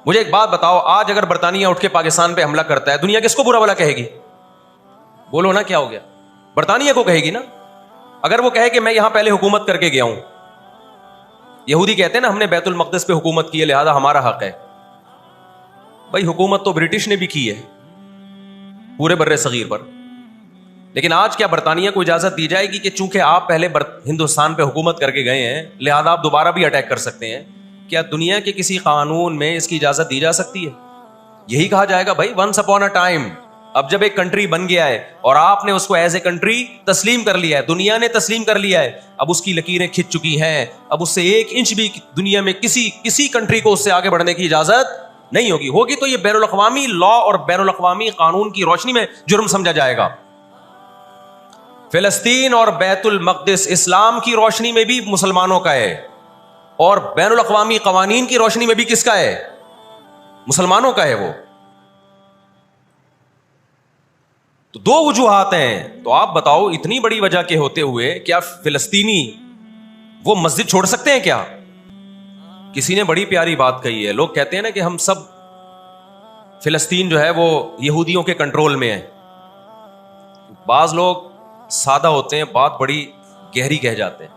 مجھے ایک بات بتاؤ، آج اگر برطانیہ اٹھ کے پاکستان پہ حملہ کرتا ہے، دنیا کس کو برا بھلا کہے گی؟ بولو نا، کیا ہو گیا؟ برطانیہ کو کہے گی نا. اگر وہ کہے کہ میں یہاں پہلے حکومت کر کے گیا ہوں. یہودی کہتے ہیں نا ہم نے بیت المقدس پہ حکومت کی ہے لہذا ہمارا حق ہے. بھائی حکومت تو برٹش نے بھی کی ہے پورے بر صغیر پر، لیکن آج کیا برطانیہ کو اجازت دی جائے گی کہ چونکہ آپ پہلے ہندوستان پہ حکومت کر کے گئے ہیں لہذا آپ دوبارہ بھی اٹیک کر سکتے ہیں؟ کیا دنیا کے کسی قانون میں اس کی اجازت دی جا سکتی ہے؟ یہی کہا جائے گا بھائی ونس اپون اے ٹائم. اب جب ایک کنٹری بن گیا ہے اور آپ نے اس کو ایز اے کنٹری تسلیم کر لیا ہے، دنیا نے تسلیم کر لیا ہے، اب اس کی لکیریں کھنچ چکی ہیں، اب اس سے 1 انچ بھی دنیا میں کسی کنٹری کو اس سے آگے بڑھنے کی اجازت نہیں ہوگی تو یہ بین الاقوامی لا اور بین الاقوامی قانون کی روشنی میں جرم سمجھا جائے گا. فلسطین اور بیت المقدس اسلام کی روشنی میں بھی مسلمانوں کا ہے اور بین الاقوامی قوانین کی روشنی میں بھی کس کا ہے؟ مسلمانوں کا ہے. وہ تو 2 وجوہات ہیں. تو آپ بتاؤ اتنی بڑی وجہ کے ہوتے ہوئے کیا فلسطینی وہ مسجد چھوڑ سکتے ہیں کیا؟ کسی نے بڑی پیاری بات کہی ہے، لوگ کہتے ہیں نا کہ ہم سب فلسطین جو ہے وہ یہودیوں کے کنٹرول میں ہے. بعض لوگ سادہ ہوتے ہیں، بات بڑی گہری کہہ جاتے ہیں.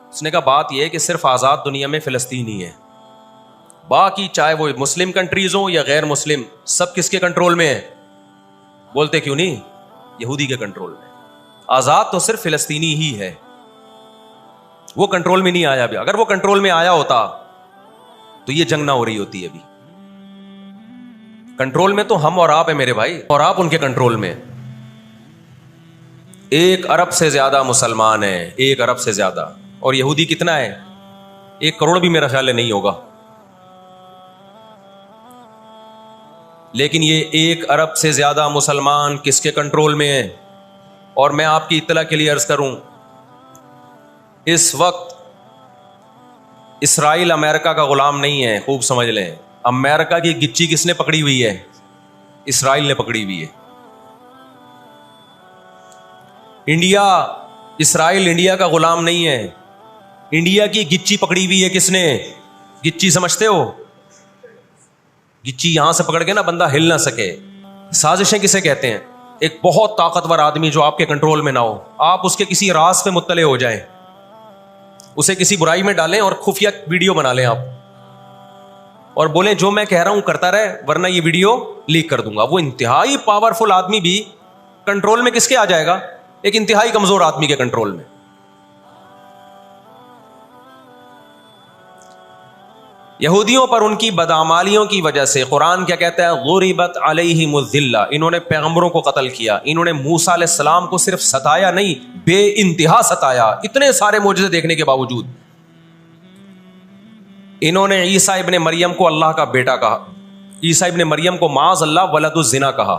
اس نے کہا بات یہ ہے کہ صرف آزاد دنیا میں فلسطین ہی ہے، باقی چاہے وہ مسلم کنٹریز ہوں یا غیر مسلم سب کس کے کنٹرول میں ہے؟ بولتے کیوں نہیں؟ یہودی کے کنٹرول میں. آزاد تو صرف فلسطینی ہی ہے، وہ کنٹرول میں نہیں آیا بھی. اگر وہ کنٹرول میں آیا ہوتا تو یہ جنگ نہ ہو رہی ہوتی. ابھی کنٹرول میں تو ہم اور آپ ہیں میرے بھائی، اور آپ ان کے کنٹرول میں. 1 ارب سے زیادہ مسلمان ہیں، 1 ارب سے زیادہ. اور یہودی کتنا ہے؟ 1 کروڑ بھی میرا خیال ہے نہیں ہوگا. لیکن یہ 1 ارب سے زیادہ مسلمان کس کے کنٹرول میں ہیں؟ اور میں آپ کی اطلاع کے لیے عرض کروں، اس وقت اسرائیل امریکہ کا غلام نہیں ہے. خوب سمجھ لیں، امریکہ کی گچی کس نے پکڑی ہوئی ہے؟ اسرائیل نے پکڑی ہوئی ہے. انڈیا، اسرائیل انڈیا کا غلام نہیں ہے. انڈیا کی گچی پکڑی ہوئی ہے کس نے؟ گچی سمجھتے ہو؟ گچی یہاں سے پکڑ کے نا بندہ ہل نہ سکے. سازشیں کسے کہتے ہیں؟ ایک بہت طاقتور آدمی جو آپ کے کنٹرول میں نہ ہو، آپ اس کے کسی راز پہ مطلع ہو جائیں، اسے کسی برائی میں ڈالیں اور خفیہ ویڈیو بنا لیں آپ اور بولیں جو میں کہہ رہا ہوں کرتا رہے ورنہ یہ ویڈیو لیک کر دوں گا. وہ انتہائی پاورفل آدمی بھی کنٹرول میں کس کے آ جائے گا؟ ایک انتہائی کمزور آدمی کے کنٹرول میں. یہودیوں پر ان کی بدعمالیوں کی وجہ سے قرآن کیا کہتا ہے؟ غربت علیہم الذلہ. انہوں نے پیغمبروں کو قتل کیا، انہوں نے موسیٰ علیہ السلام کو صرف ستایا نہیں، بے انتہا ستایا. اتنے سارے معجزے دیکھنے کے باوجود انہوں نے عیسیٰ ابن مریم کو اللہ کا بیٹا کہا، عیسیٰ ابن مریم کو معاذ اللہ ولد الزنا کہا.